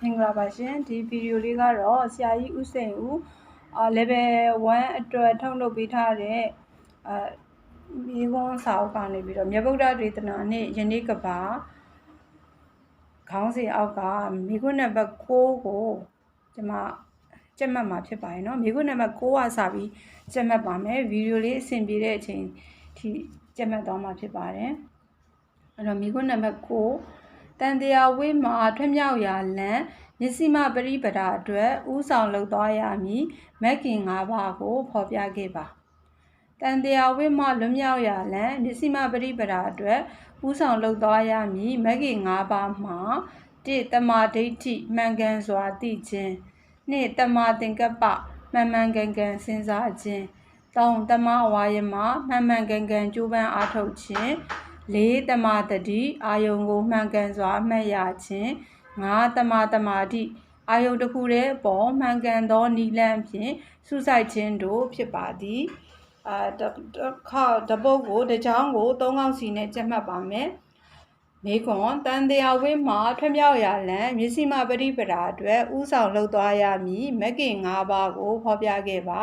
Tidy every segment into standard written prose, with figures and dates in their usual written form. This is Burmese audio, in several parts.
မင်္ဂလာပါရှင်ဒီဗီဒီယိုလေးကတော့ဆရာကြီးဦးစိန်ဦး level 1အတွက်ထုတ်လုပ်ပေးထားတဲ့မိဘစာအုပ်ကနေပြီးတော့မြတ်ဗုဒ္ဓဒေသနာနဲ့ယနေ့ကဘာခေါင်းစဉ်အောက်ကမိခွန်းနံပါတ်6ကိုကျွန်မကျက်မှတ်မှာဖြစ်ပါတယ်เนาะမိခွန်းနံပါတ်6ကစပြီးကျက်မှတ်ပါမယ်ဗီဒီယိုလေးအဆင်ပြေတဲ့အချိန်ထိကျက်မှတ်သွားမှာဖြစ်ပါတယ်အဲ့တော့မိခွန်းနံပါတ်6တန်တရားဝိမှာထွတ်မြောက်ရာလမ်းမျက်စိမပရိပဒါအတွက်ဥဆောင်လုပ်သွားရမည်မက်ကင်၅ပါးကိုဖော်ပြခဲ့ပါတန်တရားဝိမှာလွတ်မြောက်ရာလမ်းမျက်စိမပရိပဒါအတွက်ဥဆောင်လုပ်သွားရမည်မက်ကင်၅ပါးမှာ1တမာဒိဋ္ဌိမှန်ကန်စွာသိခြင်း2တမာသင်္ကပ္ပမှန်မှန်ကန်ကန်စဉ်းစားခြင်း3တမာဝါယမမှန်မှန်ကန်ကန်ကြိုးပမ်းအားထုတ်ခြင်း4တမာတတိအာယုံကိုမှန်ကန်စွာအမှတ်ရခြင်း5တမာတမာတိအာယုံတစ်ခုတည်းအပေါ်မှန်ကန်သောနိလန့်ဖြင့်စုဆိုင်ခြင်းတို့ဖြစ်ပါသည်တပုတ်ကိုတစ်ချောင်းကို3ခေါက်စီနဲ့ကျက်မှတ်ပါမယ်မေခွန်တန်တရားဝိမှာထွတ်မြောက်ရာလမ်းမျက်စိမပရိပဒါအတွက်ဥဆောင်လုပ်သွားရမည်မက်ကင်၅ပါးကိုဖော်ပြခဲ့ပါ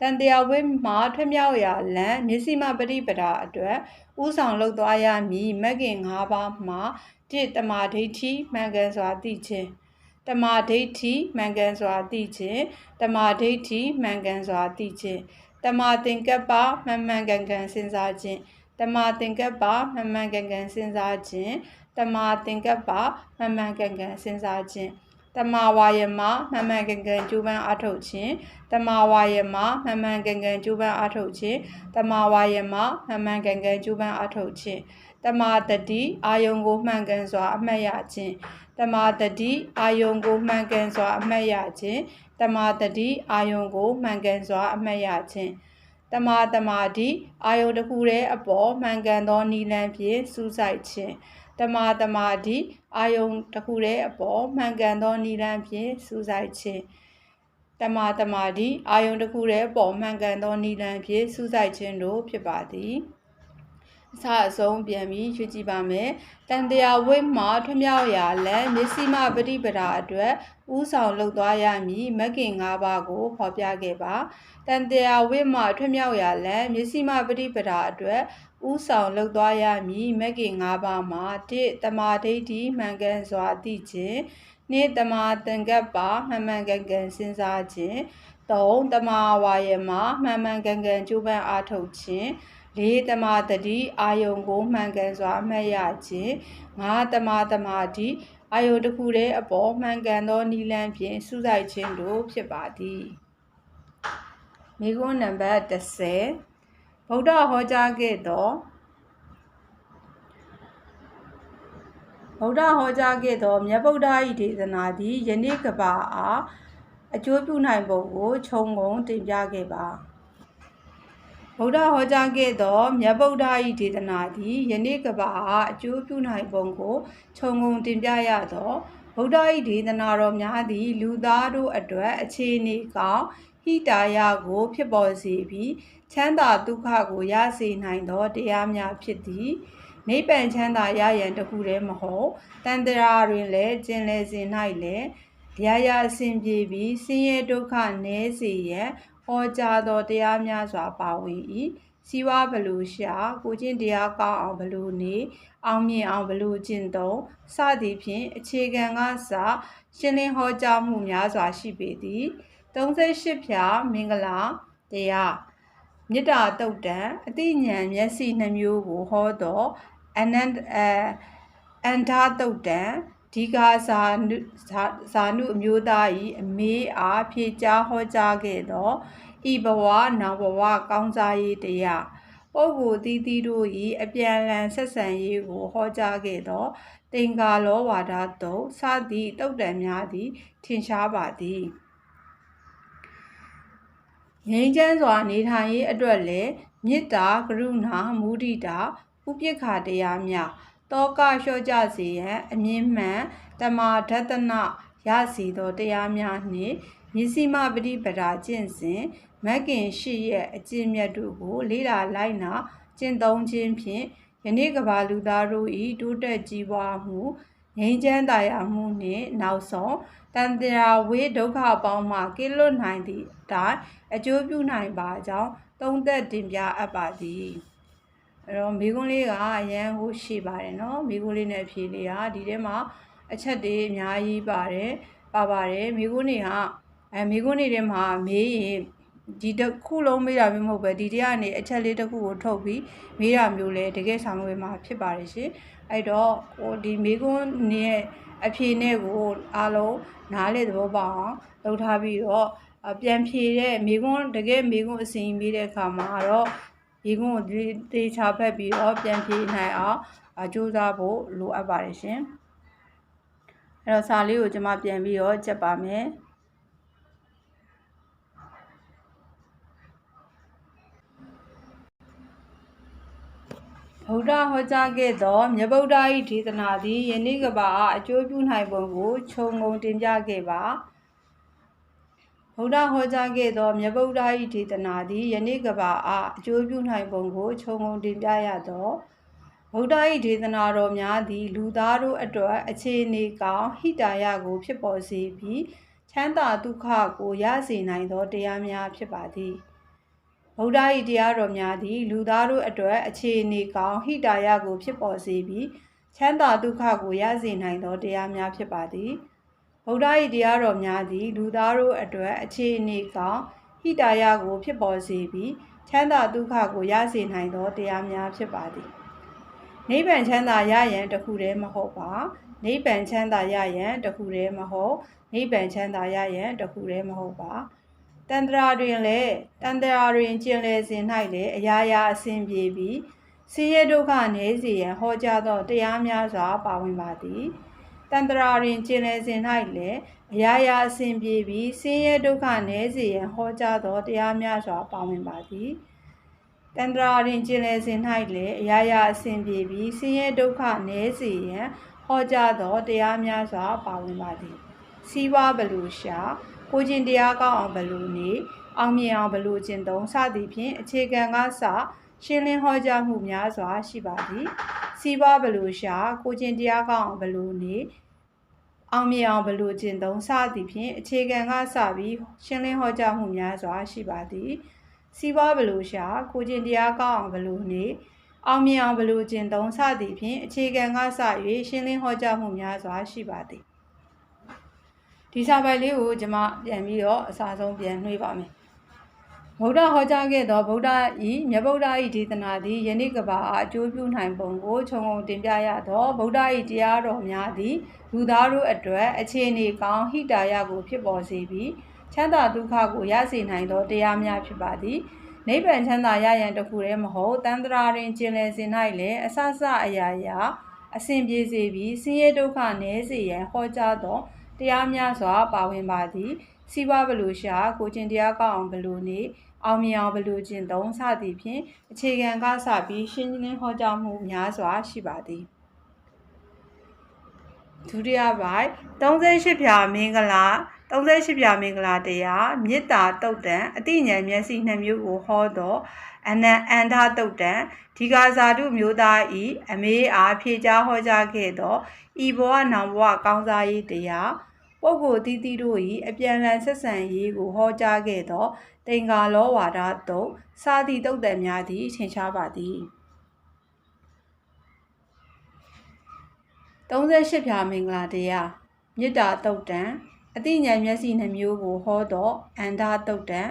တန်တရားဝိမှာထွတ်မြောက်ရာလမ်းမျက်စိမပရိပဒါအတွက်ဥဆောင်လုပ်သွားရမည်မက်ကင်၅ပါးမှာ1တမာဒိဋ္ဌိမှန်ကန်စွာသိခြင်းတမာဒိဋ္ဌိမှန်ကန်စွာသိခြင်းတမာဒိဋ္ဌိမှန်ကန်စွာသိခြင်းတမာသင်္ကပ္ပမှန်မှန်ကန်ကန်စဉ်းစားခြင်းတမာသင်္ကပ္ပမှန်မှန်ကန်ကန်စဉ်းစားခြင်းတမာသင်္ကပ္ပမှန်မှန်ကန်ကန်စဉ်းစားခြင်းတမာဝါယမမှန်မှန်ကန်ကန်ကြိုးပမ်းအားထုတ်ခြင်းတမာဝါယမမှန်မှန်ကန်ကန်ကြိုးပမ်းအားထုတ်ခြင်းတမာဝါယမမှန်မှန်ကန်ကန်ကြိုးပမ်းအားထုတ်ခြင်းတမာတတိအာယုံကိုမှန်ကန်စွာအမှတ်ရခြင်းတမာတတိအာယုံကိုမှန်ကန်စွာအမှတ်ရခြင်းတမာတတိအာယုံကိုမှန်ကန်စွာအမှတ်ရခြင်းတမာတမာတိအာယုံတစ်ခုတည်းအပေါ်မှန်ကန်သောနိလန့်ဖြင့်စူးစိုက်ခြင်းတမာတမာတိအာယုံတစ်ခုတည်းအပေါ်မှန်ကန်သောနိလန့်ဖြင့်စူးစိုက်ခြင်းတမာတမာတိအာယုံတစ်ခုတည်းအပေါ်မှန်ကန်သောနိလန့်ဖြင့်စူးစိုက်ခြင်းတို့ဖြစ်ပါသည်အစအဆုံးပြန်ပြီးရွေးကြည့်ပါမယ်တန်တရားဝိမှာထွတ်မြောက်ရာလမ်းမျက်စိမပရိပဒါအတွက်ဥဆောင်လုပ်သွားရမည်မက်ကင်၅ပါးကိုဖော်ပြခဲ့ပါတန်တရားဝိမှာထွတ်မြောက်ရာလမ်းမျက်စိမပရိပဒါအတွက်ဥဆောင်လုပ်သွားရမည်မက်ကင်၅ပါးမှာ1တမာဒိဋ္ဌိမှန်ကန်စွာသိခြင်း2တမာသင်္ကပ္ပမှန်မှန်ကန်ကန်စဉ်းစားခြင်း3တမာဝါယမမှန်မှန်ကန်ကန်ကြိုးပမ်းအားထုတ်ခြင်း4တမာတတိအာယုံကိုမှန်ကန်စွာအမှတ်ရခြင်း5တမာတမာတိအာယုံတစ်ခုတည်းအပေါ်မှန်ကန်သောနိလန့်ဖြင့်စူးစိုက်ခြင်းတို့ဖြစ်ပါသည်မိခွန်းနံပါတ်10ဗုဒ္ဓဟောကြားခဲ့သောမြတ်ဗုဒ္ဓ၏ဒေသနာသည်ယနေ့ကဘာအားအကျိုးပြုနိုင်ပုံကိုခြုံငုံတင်ပြခဲ့ပါဗုဒ္ဓဟောကြားခဲ့သောမြတ်ဗုဒ္ဓ၏ဒေသနာသည်ယနေ့ကဘာအားအကျိုးပြုနိုင်ပုံကိုခြုံငုံတင်ပြရသောဗုဒ္ဓ၏ဒေသနာတော်များသည်လူသားတို့အတွက်အခြေအနေကောင်းဟိတာယကိုဖြစ်ပေါ်စေပြီးချမ်းသာဒုက္ခကိုရစေနိုင်သောတရားများဖြစ်သည်နိဗ္ဗာန်ချမ်းသာရရန်တခုတည်းမဟုတ်တန်ត្រာတွင်လည်းကျင်လည်စဉ်၌လည်းရာရာအစဉ်ပြေပြီးဆင်းရဲဒုက္ခနည်းစေရန်ဟောကြားသောတရားများစွာပါဝင်၏စီဝါဘလူရှာကိုကျင့်တရားကောင်းအောင်ဘလူနေအောင်မြင်အောင်ဘလူကျင့်သုံးစသည်ဖြင့်အခြေခံကစရှင်းလင်းဟောကြားမှုများစွာရှိပေသည်38ဖြာမင်္ဂလာတရားမေတ္တာတုတ်တံအတိညာဉ်မျက်စိနှမျိုးကိုဟောသောအန္တတုတ်တံဒီဃာဇာနုအမျိုးသား၏အမေးအားဖြေကြားဟောကြားခဲ့သောဤဘဝနောင်ဘဝကောင်းစားရေးတရားပုဂ္ဂိုလ်သီးသီးတို့၏အပြန်အလှန်ဆက်ဆံရေးကိုဟောကြားခဲ့သောသင်္ကာလောဝါဒတုတ်စသည့်တုတ်တံများသည်ထင်ရှားပါသည်ငြိမ်းချမ်းစွာနေထိုင်ရေးအတွက်လည်းမေတ္တာကရုဏာမုဒိတာဥပိ္ပခာတရားများတောကလျှော့ကြစေရန်အမြင့်မှန်တမာဒသနရစေသောတရားများနှင့်မျက်စိမပရိပဒါကျင့်စဉ်မဂ်ကင်ရှိရဲ့အကျင့်မြတ်တို့ကိုလေ့လာလိုက်နာကျင့်သုံးခြင်းဖြင့်ယနေ့ကမ္ဘာလူသားတို့၏တိုးတက်ကြီးပွားမှု ငြိမ်းချမ်းသာယာမှုနှင့်နောက်ဆုံးတန်တရားဝေးဒုက္ခပေါင်းမှကင်းလွတ်နိုင်သည့်အတိုင်းအကျိုးပြုနိုင်ပါကြောင်းသုံးသပ်တင်ပြအပ်ပါသည်အဲ့တော့မိကွန်းလေးကအရန်ကိုရှိပါတယ်နော်မိကွန်းလေးနဲ့အဖြေလေးဟာဒီထဲမှာအချက်တွေအများကြီးပါတယ်မိကွန်းတွေကမိကွန်းတွေထဲမှာမေးရင်ဒီတစ်ခုလုံးမေးတာမျိုးမဟုတ်ပဲဒီတရားကနေအချက်လေးတစ်ခုကိုထုတ်ပြီးမေးတာမျိုးလဲတကယ်ဆောင်ရွက်မှာဖြစ်ပါတယ်ရှင်အဲ့တော့ဒီမိကွန်းနဲ့အဖြေနဲ့ကိုအားလုံးနားလေသဘောပေါက်အောင်လုပ်ထားပြီးတော့ပြန်ဖြေတဲ့မိကွန်းတကယ်မိကွန်းအစီအမေးတဲ့အခါမှာတော့မိကွန်းကိုတေချာဖက်ပြီးတော့ပြန်ဖြေနိုင်အောင်ကြိုးစားဖို့လိုအပ်ပါတယ်ရှင်အဲ့တော့စာလေးကိုကျွန်မပြန်ပြီးတော့ကြက်ပါမယ်ဗုဒ္ဓဟောကြားခဲ့သောမြတ်ဗုဒ္ဓ၏ဒေသနာသည်ယနေ့ကဘာအကျိုးပြုနိုင်ပုံကိုခြုံငုံတင်ပြခဲ့ပါဗုဒ္ဓဟောကြားခဲ့သောမြတ်ဗုဒ္ဓ၏ဒေသနာသည်ယနေ့ကဘာအကျိုးပြုနိုင်ပုံကိုခြုံငုံတင်ပြရသောဗုဒ္ဓ၏ဒေသနာတော်များသည်လူသားတို့အတွက်အခြေအနေကောင်းဟိတာယကိုဖြစ်ပေါ်စေပြီးချမ်းသာဒုက္ခကိုရစေနိုင်သောတရားများဖြစ်ပါသည်ဗုဒ္ဓ၏တရားတော်များသည်လူသားတို့အတွက်အခြေအနေကောင်းဟိတာယကိုဖြစ်ပေါ်စေပြီးချမ်းသာဒုက္ခကိုရစေနိုင်သောတရားများဖြစ်ပါသည်ဗုဒ္ဓ၏တရားတော်များသည်လူသားတို့အတွက်အခြေအနေကောင်းဟိတာယကိုဖြစ်ပေါ်စေပြီးချမ်းသာဒုက္ခကိုရစေနိုင်သောတရားများဖြစ်ပါသည်နိဗ္ဗာန်ချမ်းသာရရန်တခုတည်းမဟုတ်ပါနိဗ္ဗာန်ချမ်းသာရရန်တခုတည်းမဟုတ်နိဗ္ဗာန်ချမ်းသာရရန်တခုတည်းမဟုတ်ပါတန်ត្រာတွင်ကျင်လည်စဉ်၌လည်းအရာရာအစဉ်ပြေပြီးဆင်းရဲဒုက္ခနည်းစေရန်ဟောကြားသောတရားများစွာပါဝင်ပါသည်တန်ត្រာတွင်ကျင်လည်စဉ်၌လည်းအရာရာအစဉ်ပြေပြီးဆင်းရဲဒုက္ခနည်းစေရန်ဟောကြားသောတရားများစွာပါဝင်ပါသည်တန်ត្រာတွင်ကျင်လည်စဉ်၌လည်းအရာရာအစဉ်ပြေပြီးဆင်းရဲဒုက္ခနည်းစေရန်ဟောကြားသောတရားများစွာပါဝင်ပါသည်စီးပွားဘလူရှာကိုကျင့်တရားကောင်းအောင်ဘလူနေအောင်မြင်အောင်ဘလူကျင့်သုံးစသည်ဖြင့်အခြေခံကစရှင်းလင်းဟောကြားမှုများစွာရှိပါသည်စီးပွားဘလူရှာကိုကျင့်တရားကောင်းအောင်ဘလူနေအောင်မြင်အောင်ဘလူကျင့်သုံးစသည်ဖြင့်အခြေခံကစပြီးရှင်းလင်းဟောကြားမှုများစွာရှိပါသည်စီးပွားဘလူရှာကိုကျင့်တရားကောင်းအောင်ဘလူနေအောင်မြင်အောင်ဘလူကျင့်သုံးစသည်ဖြင့်အခြေခံကစ၍ရှင်းလင်းဟောကြားမှုများစွာရှိပါသည်ဒီစာပိုက်လေးကိုကျွန်မပြန်ပြီးတော့အစားဆုံးပြန်နှွှေးပါမယ်ဗုဒ္ဓဟောကြားခဲ့သောဗုဒ္ဓ၏မြတ်ဗုဒ္ဓ၏ဒေသနာသည်ယနေ့ကဘာအကျိုးပြုနိုင်ပုံကိုခြုံငုံတင်ပြရသောဗုဒ္ဓ၏တရားတော်များသည်လူသားတို့အတွက်အခြေအနေကောင်းဟိတာယကိုဖြစ်ပေါ်စေပြီးချမ်းသာဒုက္ခကိုရစေနိုင်သောတရားများဖြစ်ပါသည်နိဗ္ဗာန်ချမ်းသာရရန်တခုတည်းမဟုတ်တန်ត្រာတွင်ကျင်လည်စဉ်၌လည်းအစစအရာရာအစဉ်ပြေစေပြီးဆင်းရဲဒုက္ခနည်းစေရန်ဟောကြားသောတရားများစွာပါဝင်ပါသည်စီးပွားဘလူရှာကိုကျင့်တရားကောင်းအောင်ဘလူနေအောင်မြင်အောင်ဘလူကျင့်သုံးစသည်ဖြင့်အခြေခံကစပြီးရှင်းလင်းဟောကြားမှုများစွာရှိပါသည်ဒုတိယပိုင်း38ဖြာမင်္ဂလာတရားမေတ္တာတုတ်တံအတိညာဉ်မျက်စိနှစ်မျိုးကိုဟောသောအန္တတုတ်တံဒီဃာဇာတုမျိုးသားဤအမေးအားဖြေကြားဟောကြားခဲ့သောဤဘဝနောင်ဘဝကောင်းစားရေးတရားပုဂ္ဂိုလ်တီးတို့၏အပြန်လှန်ဆက်ဆံရေးကိုဟောကြားခဲ့သောသင်္ကာလောဝါဒတုတ်စာသည့်တုတ်တံများသည်ထင်ရှားပါသည်38ဖြာမင်္ဂလာတရားမေတ္တာတုတ်တံအတိညာဉ်မျက်စိနှမျိုးကိုဟောသောအန္တတုတ်တံ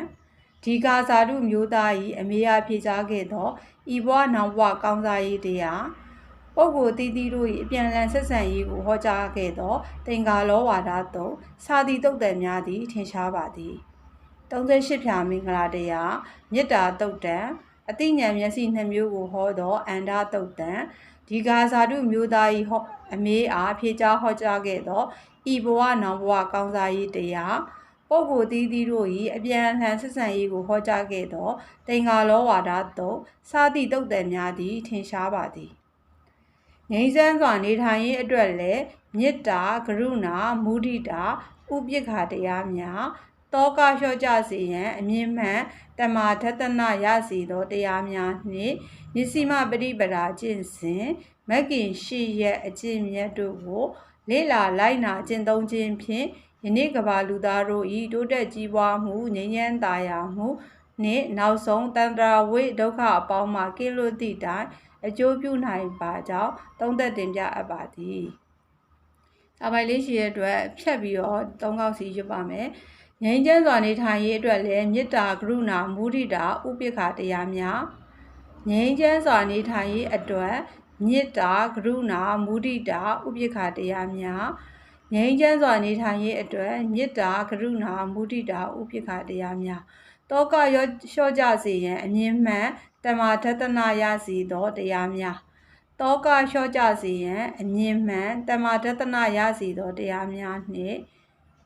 ဒီဃာဇာတုမျိုးသား၏အမေအားဖြေကြားခဲ့သောဤဘဝနောင်ဘဝကောင်းစားရေးတရားပုဂ္ဂိုလ်တီးတို့၏အပြန်လှန်ဆက်ဆံရေးကိုဟောကြားခဲ့သောသင်္ကာလောဝါဒတုတ်စာသည့်တုတ်တံများသည်ထင်ရှားပါသည်38ဖြာမင်္ဂလာတရားမေတ္တာတုတ်တံအတိညာဉ်မျက်စိနှမျိုးကိုဟောသောအန္တတုတ်တံဒီဃာဇာတုမျိုးသား၏အမေအားဖြေကြားဟောကြားခဲ့သောဤဘဝနောင်ဘဝကောင်းစားရေးတရားပုဂ္ဂိုလ်တီးတို့၏အပြန်လှန်ဆက်ဆံရေးကိုဟောကြားခဲ့သောသင်္ကာလောဝါဒတုတ်စာသည့်တုတ်တံများသည်ထင်ရှားပါသည်ငြိမ်းချမ်းစွာနေထိုင်ရေးအတွက်လည်းမေတ္တာကရုဏာမုဒိတာဥပိ္ပခာတရားများတောကလျှော့ကျစေရန်အမြင့်မှန်တမာဒသနရစေသောတရားများနှင့်မျက်စိမပရိပဒါကျင့်စဉ်မဂ္ဂင်ရှိရဲ့အကျင့်မြတ်တို့ကို လေးလာလိုက်နာကျင့်သုံးခြင်းဖြင့်ယနေ့ကမ္ဘာလူသားတို့၏တိုးတက်ကြီးပွားမှုငြိမ်းချမ်းသာယာမှုနှင့်နောက်ဆုံးတန္တရာဝိဒုက္ခအပေါင်းမှကင်းလွတ်သည့်တိုင်အကျိုးပြုနိုင်ပါကြောင်းသုံးသပ်တင်ပြအပ်ပါသည်။စာပိုင်လေးရှိတဲ့အတွက်ဖြတ်ပြီးတော့သုံးခေါက်စီရွတ်ပါမယ်။ငြိမ်းချမ်းစွာနေထိုင်ရေးအတွက်လည်းမေတ္တာကရုဏာမုဒိတာဥပိ္ပခာတရားများငြိမ်းချမ်းစွာနေထိုင်ရေးအတွက်မေတ္တာကရုဏာမုဒိတာဥပိ္ပခာတရားများငြိမ်းချမ်းစွာနေထိုင်ရေးအတွက်မေတ္တာကရုဏာမုဒိတာဥပိ္ပခာတရားများတောကလျှော့ကြစေရန်အမြင်မှန်တမာဒသနာရစီသောတရားများတောကလျှော့ကြစေရန်အမြင်မှန်တမာဒသနာရစီသောတရားများနှင့်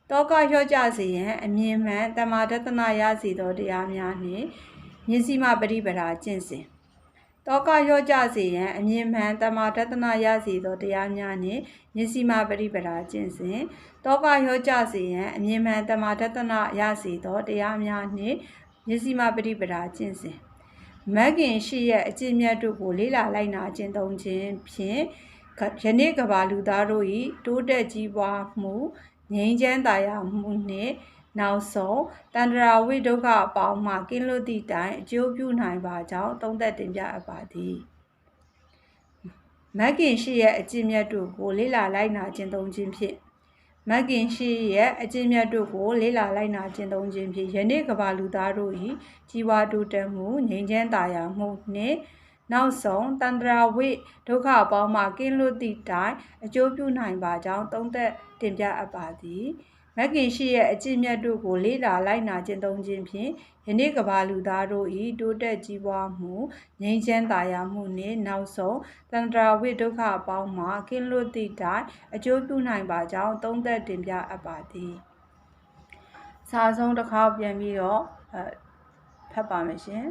တောကလျှော့ကြစေရန်အမြင်မှန်တမာဒသနာရစီသောတရားများနှင့်မျက်စိမှပရိပဒါကျင့်စဉ်တောကလျော့ကြစေရန်အမြင်မှန်တမာဒသနာရစီသောတရားများနှင့်မျက်စိမှပရိပဒါကျင့်စဉ်တောကလျော့ကြစေရန်အမြင်မှန်တမာဒသနာရစီသောတရားများနှင့်မျက်စိမှပရိပဒါကျင့်စဉ်မဂ်ခင်ရှိရဲ့အကျင့်မြတ်တို့ကိုလေးလာလိုက်နာကျင့်သုံးခြင်းဖြင့်ယနေ့ကမ္ဘာလူသားတို့၏တိုးတက်ကြီးပွားမှုငြိမ်းချမ်းသာယာမှုနှင့်နောက်ဆုံးတန္တရာဝိဒုက္ခအပေါင်းမှကင်းလွတ်သည့်တိုင်အကျိုးပြုနိုင်ပါကြောင်းသုံးသပ်တင်ပြအပ်ပါသည်မဂ်ခင်ရှိရဲ့အကျင့်မြတ်တို့ကိုလေးလာလိုက်နာကျင့်သုံးခြင်းဖြင့်မဂ်ခင်ရှိရဲ့အကျင့်မြတ်တို့ကိုလေးလာလိုက်နာကျင့်သုံးခြင်းဖြင့်ယနေ့ကမ္ဘာလူသားတို့၏ကြီးပွားတိုးတက်မှုငြိမ်းချမ်းသာယာမှုနှင့်နောက်ဆုံးတန္တရာဝိဒုက္ခအပေါင်းမှကင်းလွတ်သည့်တိုင်အကျိုးပြုနိုင်ပါကြောင်းသုံးသပ်တင်ပြအပ်ပါသည်မဂ်ခင်ရှိရဲ့အကျင့်မြတ်တို့ကိုလေးလာလိုက်နာကျင့်သုံးခြင်းဖြင့်ယနေ့ကမ္ဘာလူသားတို့၏တိုးတက်ကြီးပွားမှုငြိမ်းချမ်းသာယာမှုနှင့်နောက်ဆုံးတန္တရာဝိဒုက္ခအပေါင်းမှကင်းလွတ်သည့်တိုင်အကျိုးပြုနိုင်ပါကြောင်းသုံးသပ်တင်ပြအပ်ပါသည်စာဆုံးတစ်ခေါက်ပြန်ပြီးတော့ဖတ်ပါမယ်ရှင်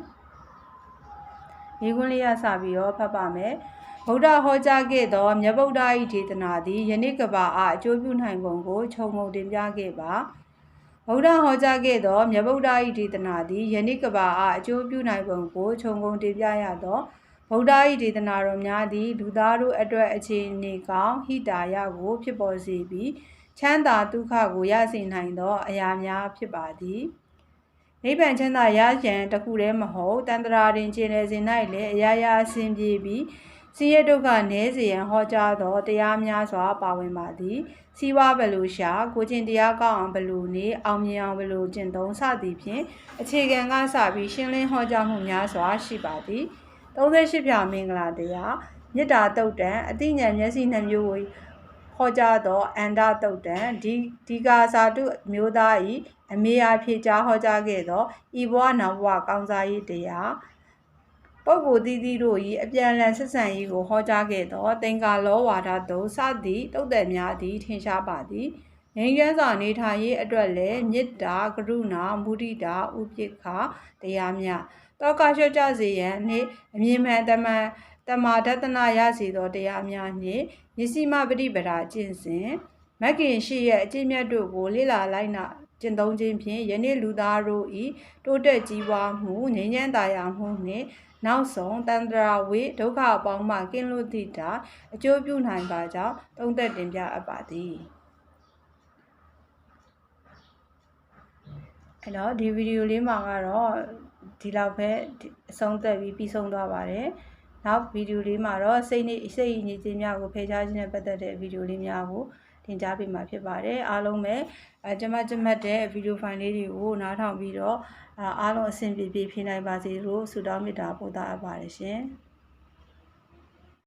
ဒီခွန်းလေးရစပြီးတော့ဖတ်ပါမယ်ဗုဒ္ဓဟောကြားခဲ့သောမြတ်ဗုဒ္ဓ၏ဒေသနာသည်ယနေ့ကမ္ဘာအားအကျိုးပြုနိုင်ပုံကိုခြုံငုံတင်ပြခဲ့ပါဗုဒ္ဓဟောကြားခဲ့သောမြတ်ဗုဒ္ဓ၏ဒေသနာသည်ယနေ့ကမ္ဘာအားအကျိုးပြုနိုင်ပုံကိုခြုံငုံတင်ပြရသောဗုဒ္ဓ၏ဒေသနာတော်များသည်လူသားတို့အတွက်အခြေအနေကောင်းဟိတာယကိုဖြစ်ပေါ်စေပြီးချမ်းသာဒုက္ခကိုရစေနိုင်သောအရာများဖြစ်ပါသည်နိဗ္ဗာန်ချမ်းသာရရန်တခုတည်းမဟုတ်တန်တရာတွင်ကျင်လည်စေ၌လည်းအရာရာအစဉ်ပြေပြီးဆင်းရဲဒုက္ခနည်းစေရန်ဟောကြားသောတရားများစွာပါဝင်ပါသည်စီးပွားဘယ်လိုရှာကိုကျင့်တရားကောင်းအောင်ဘယ်လိုနေအောင်မြင်အောင်ဘယ်လိုကျင့်သုံးစသည်ဖြင့်အခြေခံကစပြီးရှင်းလင်းဟောကြားမှုများစွာရှိပါသည်38ဖြာမင်္ဂလာတရားမေတ္တာတုတ်တံအသိဉာဏ်မျက်စိနှမျိုးကိုဟောကြားသောအန္တတုတ်တံဒီကာဇာတုမျိုးသား၏အမေအားဖြေကြားဟောကြားခဲ့သောဤဘဝနောက်ဘဝကောင်းစားရေးတရားပုဂ္ဂိုလ်သီးသီးတို့၏အပြန်အလှန်ဆက်ဆံရေးကိုဟောကြားခဲ့သောသင်္ကာလောဝါဒတုစသည့်တုတ်တယ်များသည်ထင်ရှားပါသည်ငြိမ်းချမ်းစွာနေထိုင်ရေးအတွက်လည်းမေတ္တာကရုဏာမုဒိတာဥပိ္ပခာတရားများတောကလျှော့ကြစေရန်နှင့်အမြင်မှန်တမာဒသနာရစေသောတရားများနှင့်မျက်စိမှပရိပဒါကျင့်စဉ်မဂ်ခင်ရှိရဲ့အကျင့်မြတ်တို့ကိုလေးလာလိုက်နာကျင့်သုံးခြင်းဖြင့်ယနေ့လူသားတို့၏တိုးတက်ကြီးပွားမှုငြိမ်းချမ်းသာယာမှုနှင့်နောက်ဆုံးတန္တရာဝိဒုက္ခအပေါင်းမှကင်းလွတ်သည့်တိုင်အကျိုးပြုနိုင်ပါကြောင်းသုံးသပ်တင်ပြအပ်ပါသည်အဲ့တော့ဒီဗီဒီယိုလေးမှာကတော့ဒီလောက်ပဲအဆုံးသတ်ပြီးပြီးဆုံးသွားပါတယ်နောက်ဗီဒီယိုလေးမှာတော့စိတ်ညစ်ခြင်းများကိုဖယ်ရှားခြင်းနဲ့ပတ်သက်တဲ့ဗီဒီယိုလေးများကိုတင်ကြားပေးမှာဖြစ်ပါတယ်အားလုံးပဲကျမတဲ့ဗီဒီယိုဖိုင်လေးတွေကိုနားထောင်ပြီးတော့အားလုံးအဆင်ပြေပြေဖြေနိုင်ပါစေလို့ဆုတောင်းမေတ္တာပို့သအပ်ပါတယ်ရှင်